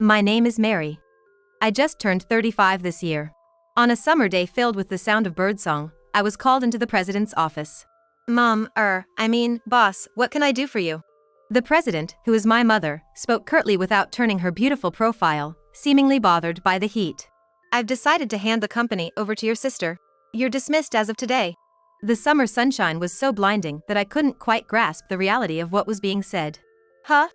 My name is Mary. I just turned 35 this year. On a summer day filled with the sound of birdsong, I was called into the president's office. Boss, what can I do for you? The president, who is my mother, spoke curtly without turning her beautiful profile, seemingly bothered by the heat. I've decided to hand the company over to your sister. You're dismissed as of today. The summer sunshine was so blinding that I couldn't quite grasp the reality of what was being said. Huh?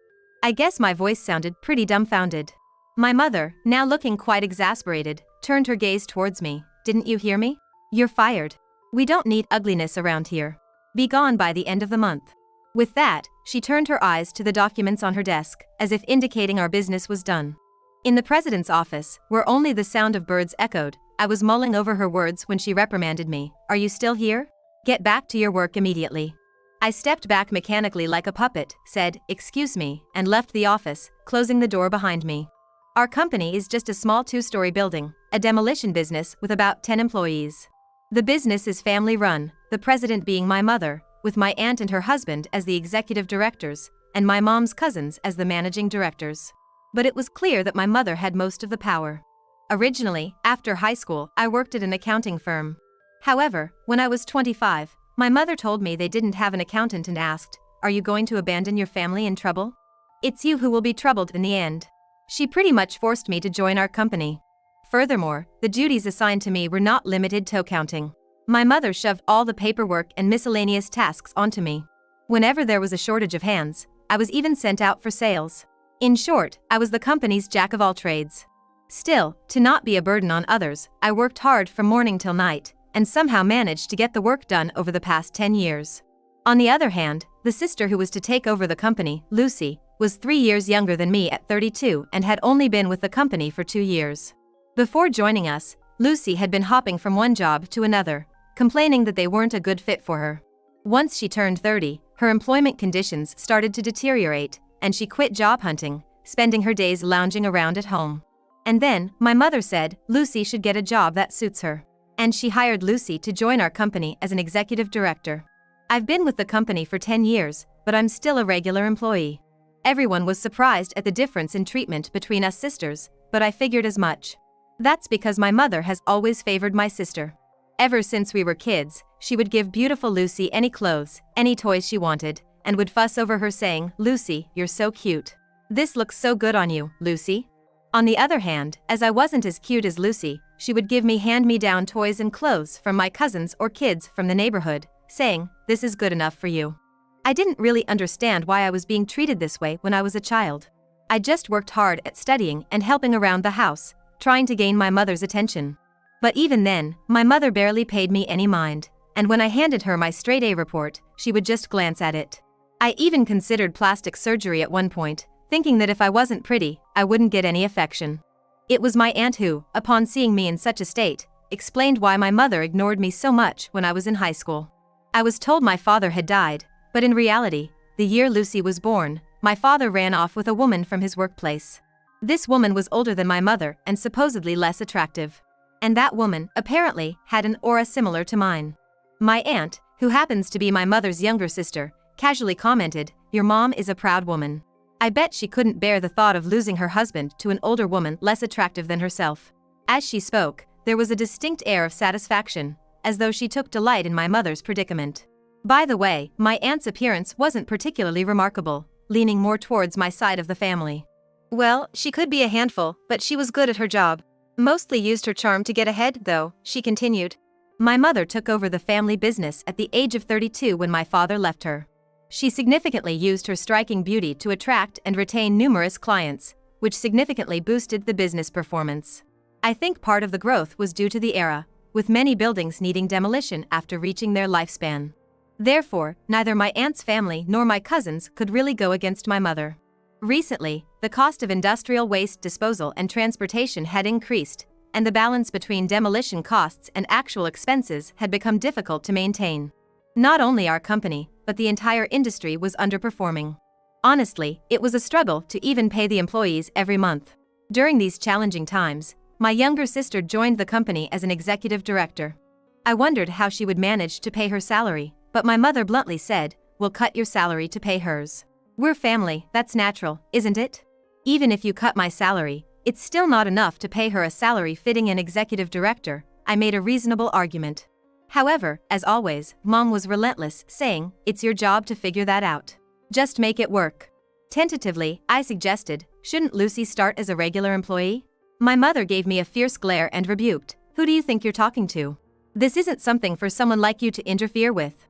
I guess my voice sounded pretty dumbfounded. My mother, now looking quite exasperated, turned her gaze towards me. Didn't you hear me? You're fired. We don't need ugliness around here. Be gone by the end of the month. With that, she turned her eyes to the documents on her desk, as if indicating our business was done. In the president's office, where only the sound of birds echoed, I was mulling over her words when she reprimanded me. Are you still here? Get back to your work immediately. I stepped back mechanically like a puppet, said, "Excuse me," and left the office, closing the door behind me. Our company is just a small 2-story building, a demolition business with about 10 employees. The business is family-run, the president being my mother, with my aunt and her husband as the executive directors, and my mom's cousins as the managing directors. But it was clear that my mother had most of the power. Originally, after high school, I worked at an accounting firm. However, when I was 25, my mother told me they didn't have an accountant and asked, "Are you going to abandon your family in trouble? It's you who will be troubled in the end." She pretty much forced me to join our company. Furthermore, the duties assigned to me were not limited to accounting. My mother shoved all the paperwork and miscellaneous tasks onto me. Whenever there was a shortage of hands, I was even sent out for sales. In short, I was the company's jack of all trades. Still, to not be a burden on others, I worked hard from morning till night, and somehow managed to get the work done over the past 10 years. On the other hand, the sister who was to take over the company, Lucy, was 3 years younger than me at 32 and had only been with the company for 2 years. Before joining us, Lucy had been hopping from one job to another, complaining that they weren't a good fit for her. Once she turned 30, her employment conditions started to deteriorate, and she quit job hunting, spending her days lounging around at home. And then, my mother said, Lucy should get a job that suits her. And she hired Lucy to join our company as an executive director. I've been with the company for 10 years, but I'm still a regular employee. Everyone was surprised at the difference in treatment between us sisters, but I figured as much. That's because my mother has always favored my sister. Ever since we were kids, she would give beautiful Lucy any clothes, any toys she wanted, and would fuss over her saying, "Lucy, you're so cute. This looks so good on you, Lucy." On the other hand, as I wasn't as cute as Lucy, she would give me hand-me-down toys and clothes from my cousins or kids from the neighborhood, saying, "This is good enough for you." I didn't really understand why I was being treated this way when I was a child. I just worked hard at studying and helping around the house, trying to gain my mother's attention. But even then, my mother barely paid me any mind, and when I handed her my straight-A report, she would just glance at it. I even considered plastic surgery at one point, thinking that if I wasn't pretty, I wouldn't get any affection. It was my aunt who, upon seeing me in such a state, explained why my mother ignored me so much when I was in high school. I was told my father had died, but in reality, the year Lucy was born, my father ran off with a woman from his workplace. This woman was older than my mother and supposedly less attractive. And that woman, apparently, had an aura similar to mine. My aunt, who happens to be my mother's younger sister, casually commented, "Your mom is a proud woman." I bet she couldn't bear the thought of losing her husband to an older woman less attractive than herself. As she spoke, there was a distinct air of satisfaction, as though she took delight in my mother's predicament. By the way, my aunt's appearance wasn't particularly remarkable, leaning more towards my side of the family. Well, she could be a handful, but she was good at her job. Mostly used her charm to get ahead, though, she continued. My mother took over the family business at the age of 32 when my father left her. She significantly used her striking beauty to attract and retain numerous clients, which significantly boosted the business performance. I think part of the growth was due to the era, with many buildings needing demolition after reaching their lifespan. Therefore, neither my aunt's family nor my cousins could really go against my mother. Recently, the cost of industrial waste disposal and transportation had increased, and the balance between demolition costs and actual expenses had become difficult to maintain. Not only our company, but the entire industry was underperforming. Honestly, it was a struggle to even pay the employees every month. During these challenging times, my younger sister joined the company as an executive director. I wondered how she would manage to pay her salary, but my mother bluntly said, "We'll cut your salary to pay hers. We're family, that's natural, isn't it?" Even if you cut my salary, it's still not enough to pay her a salary fitting an executive director, I made a reasonable argument. However, as always, Mom was relentless, saying, it's your job to figure that out. Just make it work. Tentatively, I suggested, shouldn't Lucy start as a regular employee? My mother gave me a fierce glare and rebuked, who do you think you're talking to? This isn't something for someone like you to interfere with.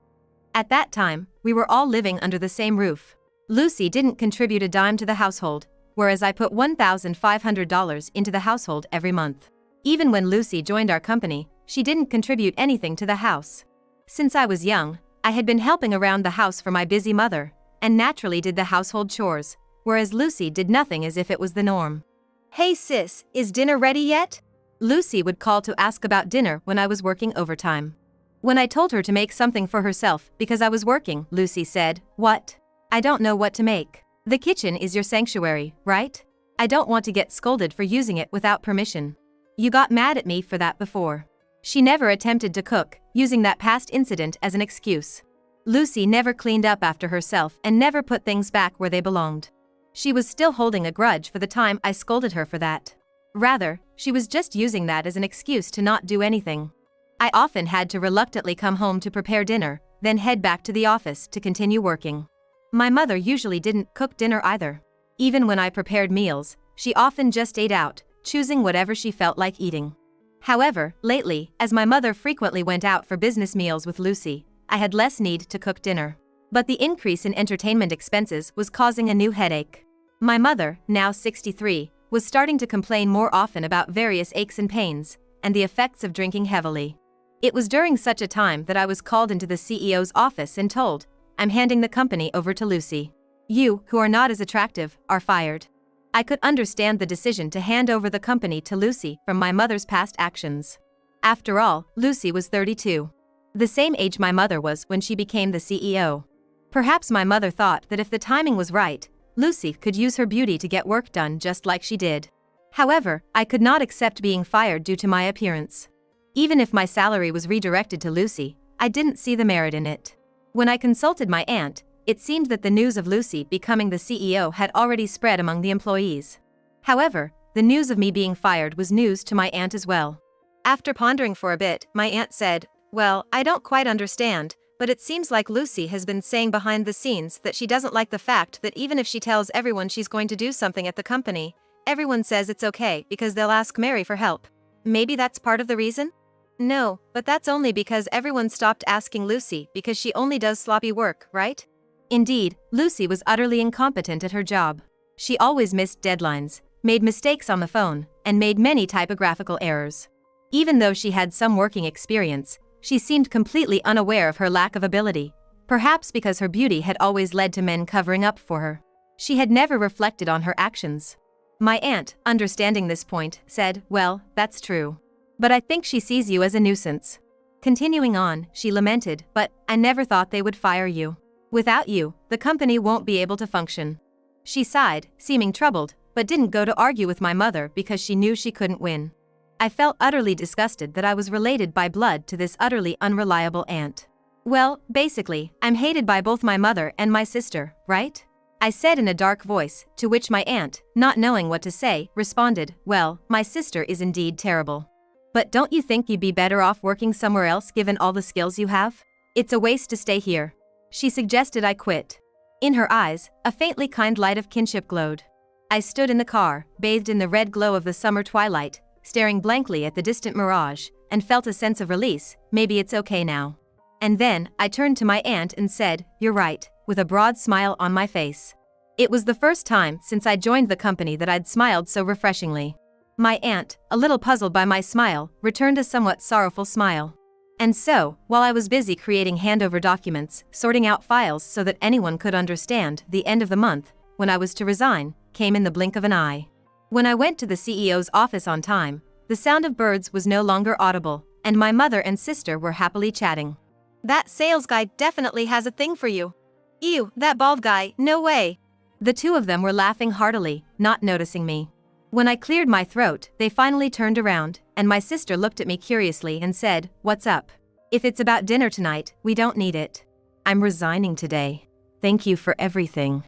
At that time, we were all living under the same roof. Lucy didn't contribute a dime to the household, whereas I put $1,500 into the household every month. Even when Lucy joined our company, she didn't contribute anything to the house. Since I was young, I had been helping around the house for my busy mother, and naturally did the household chores, whereas Lucy did nothing as if it was the norm. Hey sis, is dinner ready yet? Lucy would call to ask about dinner when I was working overtime. When I told her to make something for herself because I was working, Lucy said, what? I don't know what to make. The kitchen is your sanctuary, right? I don't want to get scolded for using it without permission. You got mad at me for that before. She never attempted to cook, using that past incident as an excuse. Lucy never cleaned up after herself and never put things back where they belonged. She was still holding a grudge for the time I scolded her for that. Rather, she was just using that as an excuse to not do anything. I often had to reluctantly come home to prepare dinner, then head back to the office to continue working. My mother usually didn't cook dinner either. Even when I prepared meals, she often just ate out, choosing whatever she felt like eating. However, lately, as my mother frequently went out for business meals with Lucy, I had less need to cook dinner. But the increase in entertainment expenses was causing a new headache. My mother, now 63, was starting to complain more often about various aches and pains, and the effects of drinking heavily. It was during such a time that I was called into the CEO's office and told, I'm handing the company over to Lucy. You, who are not as attractive, are fired. I could understand the decision to hand over the company to Lucy from my mother's past actions. After all, Lucy was 32. The same age my mother was when she became the CEO. Perhaps my mother thought that if the timing was right, Lucy could use her beauty to get work done just like she did. However, I could not accept being fired due to my appearance. Even if my salary was redirected to Lucy, I didn't see the merit in it. When I consulted my aunt, it seemed that the news of Lucy becoming the CEO had already spread among the employees. However, the news of me being fired was news to my aunt as well. After pondering for a bit, my aunt said, well, I don't quite understand, but it seems like Lucy has been saying behind the scenes that she doesn't like the fact that even if she tells everyone she's going to do something at the company, everyone says it's okay because they'll ask Mary for help. Maybe that's part of the reason? No, but that's only because everyone stopped asking Lucy because she only does sloppy work, right? Indeed, Lucy was utterly incompetent at her job. She always missed deadlines, made mistakes on the phone, and made many typographical errors. Even though she had some working experience, she seemed completely unaware of her lack of ability, perhaps because her beauty had always led to men covering up for her. She had never reflected on her actions. My aunt, understanding this point, said, well, that's true. But I think she sees you as a nuisance. Continuing on, she lamented, but I never thought they would fire you. Without you, the company won't be able to function. She sighed, seeming troubled, but didn't go to argue with my mother because she knew she couldn't win. I felt utterly disgusted that I was related by blood to this utterly unreliable aunt. Well, basically, I'm hated by both my mother and my sister, right? I said in a dark voice, to which my aunt, not knowing what to say, responded, well, my sister is indeed terrible. But don't you think you'd be better off working somewhere else given all the skills you have? It's a waste to stay here. She suggested I quit. In her eyes, a faintly kind light of kinship glowed. I stood in the car, bathed in the red glow of the summer twilight, staring blankly at the distant mirage, and felt a sense of release, maybe it's okay now. And then, I turned to my aunt and said, you're right, with a broad smile on my face. It was the first time since I joined the company that I'd smiled so refreshingly. My aunt, a little puzzled by my smile, returned a somewhat sorrowful smile. And so, while I was busy creating handover documents, sorting out files so that anyone could understand, the end of the month, when I was to resign, came in the blink of an eye. When I went to the CEO's office on time, the sound of birds was no longer audible, and my mother and sister were happily chatting. That sales guy definitely has a thing for you. Ew, that bald guy, no way. The two of them were laughing heartily, not noticing me. When I cleared my throat, they finally turned around, and my sister looked at me curiously and said, what's up? If it's about dinner tonight, we don't need it. I'm resigning today. Thank you for everything.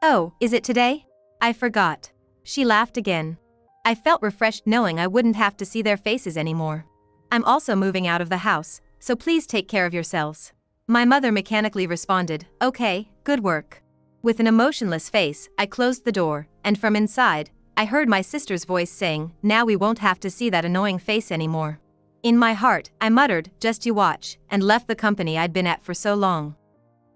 Oh, is it today? I forgot. She laughed again. I felt refreshed knowing I wouldn't have to see their faces anymore. I'm also moving out of the house, so please take care of yourselves. My mother mechanically responded, okay, good work. With an emotionless face, I closed the door, and from inside, I heard my sister's voice saying, now we won't have to see that annoying face anymore. In my heart, I muttered, just you watch, and left the company I'd been at for so long.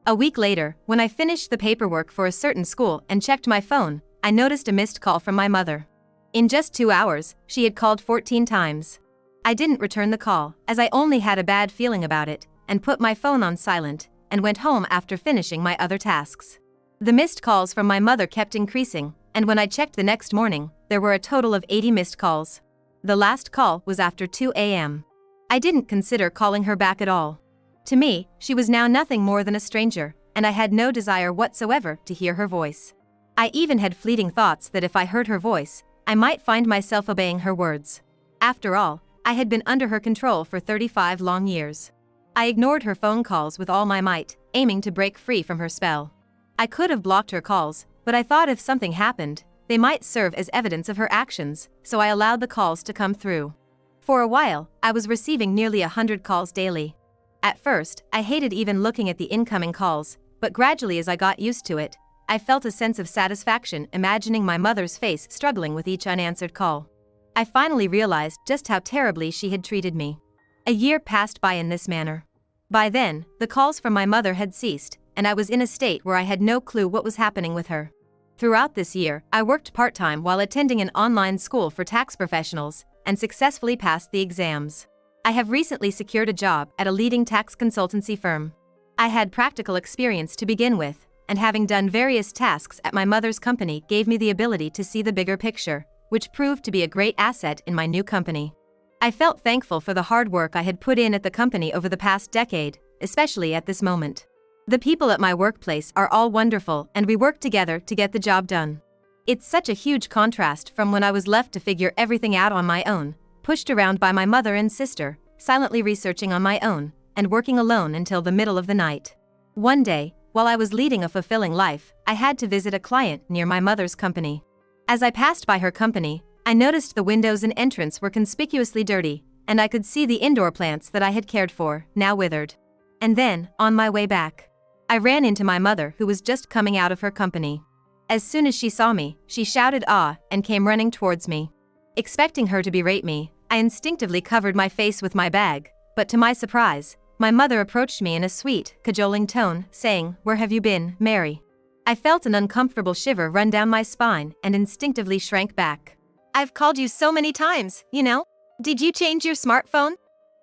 A week later, when I finished the paperwork for a certain school and checked my phone, I noticed a missed call from my mother. In just 2 hours, she had called 14 times. I didn't return the call, as I only had a bad feeling about it, and put my phone on silent, and went home after finishing my other tasks. The missed calls from my mother kept increasing, and when I checked the next morning, there were a total of 80 missed calls. The last call was after 2 a.m. I didn't consider calling her back at all. To me, she was now nothing more than a stranger, and I had no desire whatsoever to hear her voice. I even had fleeting thoughts that if I heard her voice, I might find myself obeying her words. After all, I had been under her control for 35 long years. I ignored her phone calls with all my might, aiming to break free from her spell. I could have blocked her calls, but I thought if something happened, they might serve as evidence of her actions, so I allowed the calls to come through. For a while, I was receiving nearly 100 calls daily. At first, I hated even looking at the incoming calls, but gradually as I got used to it, I felt a sense of satisfaction imagining my mother's face struggling with each unanswered call. I finally realized just how terribly she had treated me. A year passed by in this manner. By then, the calls from my mother had ceased, and I was in a state where I had no clue what was happening with her. Throughout this year, I worked part-time while attending an online school for tax professionals, and successfully passed the exams. I have recently secured a job at a leading tax consultancy firm. I had practical experience to begin with, and having done various tasks at my mother's company gave me the ability to see the bigger picture, which proved to be a great asset in my new company. I felt thankful for the hard work I had put in at the company over the past decade, especially at this moment. The people at my workplace are all wonderful and we work together to get the job done. It's such a huge contrast from when I was left to figure everything out on my own, pushed around by my mother and sister, silently researching on my own, and working alone until the middle of the night. One day, while I was leading a fulfilling life, I had to visit a client near my mother's company. As I passed by her company, I noticed the windows and entrance were conspicuously dirty, and I could see the indoor plants that I had cared for, now withered. And then, on my way back, I ran into my mother who was just coming out of her company. As soon as she saw me, she shouted "Ah!" and came running towards me. Expecting her to berate me, I instinctively covered my face with my bag, but to my surprise, my mother approached me in a sweet, cajoling tone, saying, "Where have you been, Mary?" I felt an uncomfortable shiver run down my spine and instinctively shrank back. "I've called you so many times, you know. Did you change your smartphone?"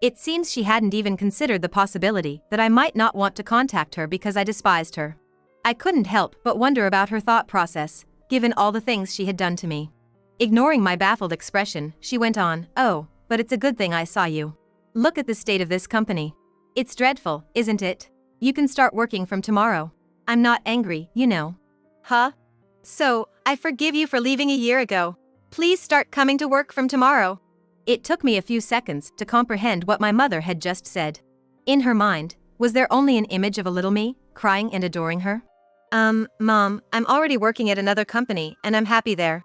It seems she hadn't even considered the possibility that I might not want to contact her because I despised her. I couldn't help but wonder about her thought process, given all the things she had done to me. Ignoring my baffled expression, she went on, "Oh, but it's a good thing I saw you. Look at the state of this company. It's dreadful, isn't it? You can start working from tomorrow. I'm not angry, you know." "Huh? So, I forgive you for leaving a year ago. Please start coming to work from tomorrow." It took me a few seconds to comprehend what my mother had just said. In her mind, was there only an image of a little me, crying and adoring her? Mom, I'm already working at another company, and I'm happy there."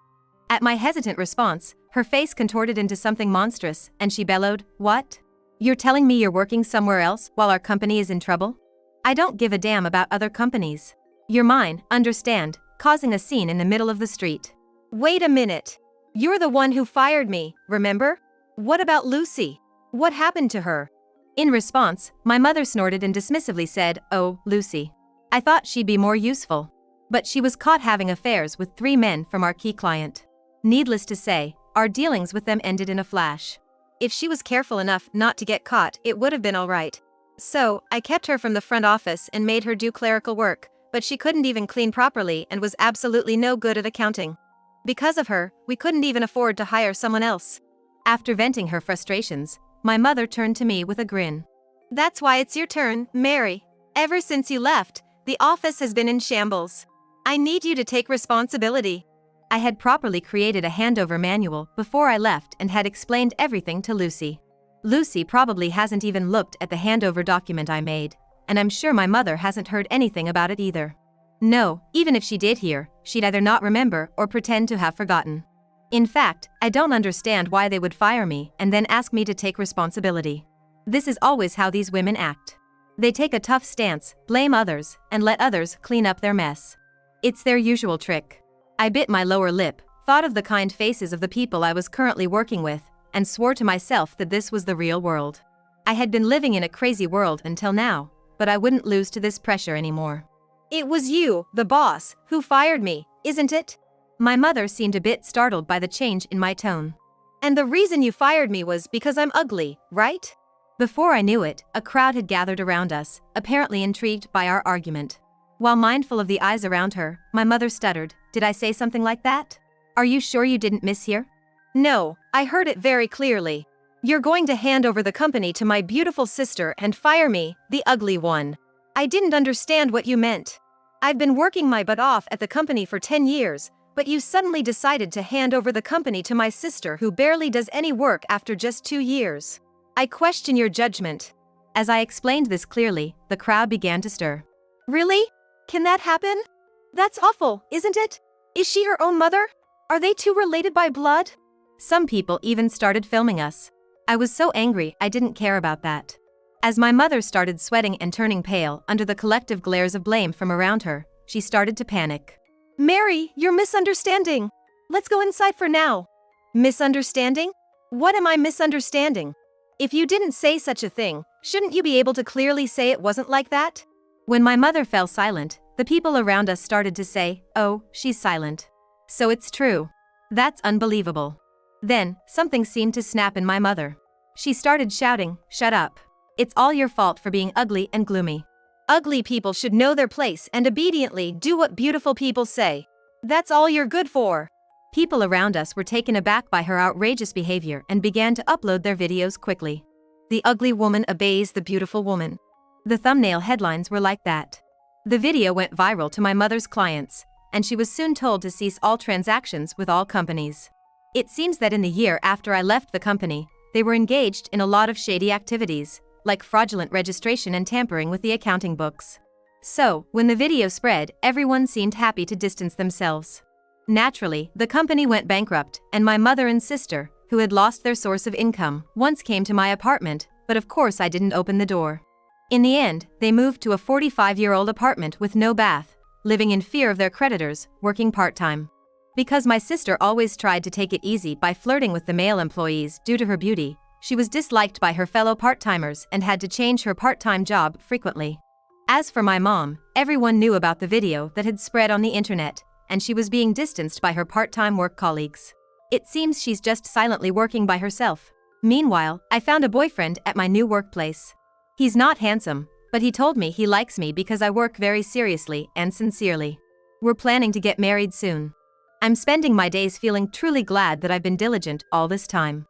At my hesitant response, her face contorted into something monstrous, and she bellowed, "What? You're telling me you're working somewhere else while our company is in trouble? I don't give a damn about other companies. You're mine, understand?" causing a scene in the middle of the street. "Wait a minute. You're the one who fired me, remember? What about Lucy? What happened to her?" In response, my mother snorted and dismissively said, "Oh, Lucy. I thought she'd be more useful. But she was caught having affairs with 3 men from our key client. Needless to say, our dealings with them ended in a flash. If she was careful enough not to get caught, it would have been all right. So, I kept her from the front office and made her do clerical work, but she couldn't even clean properly and was absolutely no good at accounting. Because of her, we couldn't even afford to hire someone else." After venting her frustrations, my mother turned to me with a grin. "That's why it's your turn, Mary. Ever since you left, the office has been in shambles. I need you to take responsibility." I had properly created a handover manual before I left and had explained everything to Lucy. Lucy probably hasn't even looked at the handover document I made, and I'm sure my mother hasn't heard anything about it either. No, even if she did hear, she'd either not remember or pretend to have forgotten. In fact, I don't understand why they would fire me and then ask me to take responsibility. This is always how these women act. They take a tough stance, blame others, and let others clean up their mess. It's their usual trick. I bit my lower lip, thought of the kind faces of the people I was currently working with, and swore to myself that this was the real world. I had been living in a crazy world until now, but I wouldn't lose to this pressure anymore. It was you, the boss, who fired me, isn't it? My mother seemed a bit startled by the change in my tone. And the reason you fired me was because I'm ugly, right? Before I knew it, a crowd had gathered around us, apparently intrigued by our argument. While mindful of the eyes around her, my mother stuttered, "Did I say something like that? Are you sure you didn't mishear?" "No, I heard it very clearly. You're going to hand over the company to my beautiful sister and fire me, the ugly one. I didn't understand what you meant. I've been working my butt off at the company for 10 years, but you suddenly decided to hand over the company to my sister who barely does any work after just 2 years. I question your judgment." As I explained this clearly, the crowd began to stir. "Really? Can that happen? That's awful, isn't it? Is she her own mother? Are they two related by blood?" Some people even started filming us. I was so angry I didn't care about that. As my mother started sweating and turning pale under the collective glares of blame from around her, she started to panic. "Mary, you're misunderstanding. Let's go inside for now." "Misunderstanding? What am I misunderstanding? If you didn't say such a thing, shouldn't you be able to clearly say it wasn't like that?" When my mother fell silent, the people around us started to say, "Oh, she's silent. So it's true. That's unbelievable." Then, something seemed to snap in my mother. She started shouting, "Shut up. It's all your fault for being ugly and gloomy. Ugly people should know their place and obediently do what beautiful people say. That's all you're good for." People around us were taken aback by her outrageous behavior and began to upload their videos quickly. "The ugly woman obeys the beautiful woman." The thumbnail headlines were like that. The video went viral to my mother's clients, and she was soon told to cease all transactions with all companies. It seems that in the year after I left the company, they were engaged in a lot of shady activities, like fraudulent registration and tampering with the accounting books. So, when the video spread, everyone seemed happy to distance themselves. Naturally, the company went bankrupt, and my mother and sister, who had lost their source of income, once came to my apartment, but of course I didn't open the door. In the end, they moved to a 45-year-old apartment with no bath, living in fear of their creditors, working part-time. Because my sister always tried to take it easy by flirting with the male employees due to her beauty, she was disliked by her fellow part-timers and had to change her part-time job frequently. As for my mom, everyone knew about the video that had spread on the internet, and she was being distanced by her part-time work colleagues. It seems she's just silently working by herself. Meanwhile, I found a boyfriend at my new workplace. He's not handsome, but he told me he likes me because I work very seriously and sincerely. We're planning to get married soon. I'm spending my days feeling truly glad that I've been diligent all this time.